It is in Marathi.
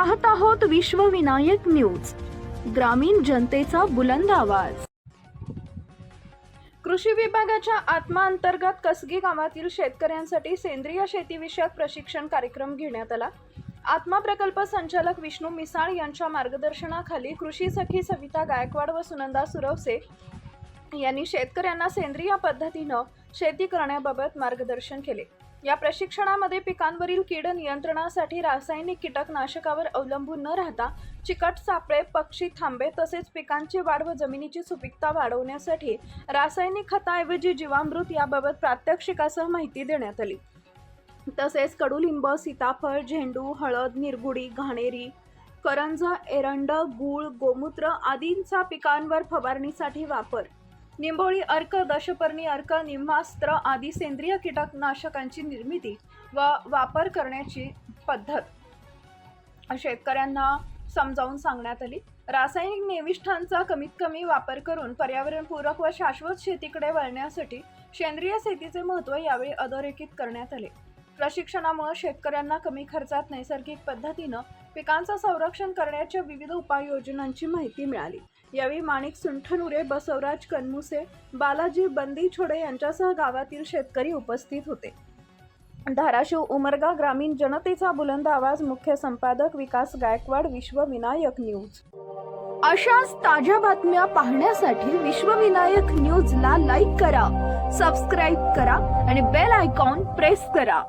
पाहत आहोत विश्वविनायक न्यूज, ग्रामीण जनतेचा बुलंद आवाज। कृषी विभागाच्या आत्मा अंतर्गत कसगी गावातील शेतकऱ्यांसाठी सेंद्रिय शेतीविषयक प्रशिक्षण कार्यक्रम घेण्यात आला। आत्मा प्रकल्प संचालक विष्णू मिसाळ यांच्या मार्गदर्शनाखाली कृषी सखी सविता गायकवाड व सुनंदा सुरवसे यांनी शेतकऱ्यांना सेंद्रिय पद्धतीने शेती करण्याबाबत मार्गदर्शन केले। या प्रशिक्षणामध्ये पिकांवरील कीड नियंत्रणासाठी रासायनिक कीटकनाशकावर अवलंबून न राहता चिकट सापळे, पक्षी, थांबे तसेच पिकांची वाढ व जमिनीची सुपीकता वाढवण्यासाठी रासायनिक खताऐवजी जीवामृत याबाबत प्रात्यक्षिकासह माहिती देण्यात आली। तसेच कडुलिंब, सीताफळ, झेंडू, हळद, निरगुडी, घाणेरी, करंजा, एरंड, गूळ, गोमूत्र आदींचा पिकांवर फवारणीसाठी वापर, निंबोळी अर्क, दशपर्णी अर्क, निंबास्त्र आदी सेंद्रिय कीटकनाशकांची निर्मिती व वापर करण्याची पद्धत शेतकऱ्यांना समजावून सांगण्यात आली। रासायनिक निविष्ठांचा कमीत कमी वापर करून पर्यावरणपूरक व शाश्वत शेतीकडे वळण्यासाठी सेंद्रिय शेतीचे महत्त्व यावेळी अधोरेखित करण्यात आले। प्रशिक्षणामुळे शेतकऱ्यांना कमी खर्चात नैसर्गिक पद्धतीने पिकांचे संरक्षण करण्याच्या विविध उपाययोजनांची माहिती मिळाली। यावेळी माणिक सुंठनुरे, बसवराज कनमुसे, बालाजी बंदीछोडे यांच्यासह गावातील शेतकरी उपस्थित होते। धाराशिव उमरगा ग्रामीण जनतेचा बुलंद आवाज, मुख्य संपादक विकास गायकवाड, विश्वविनायक न्यूज। अशाच ताज्या बातम्या पाहण्यासाठी विश्वविनायक न्यूजला लाईक करा, सबस्क्राईब करा आणि बेल आयकॉन प्रेस करा।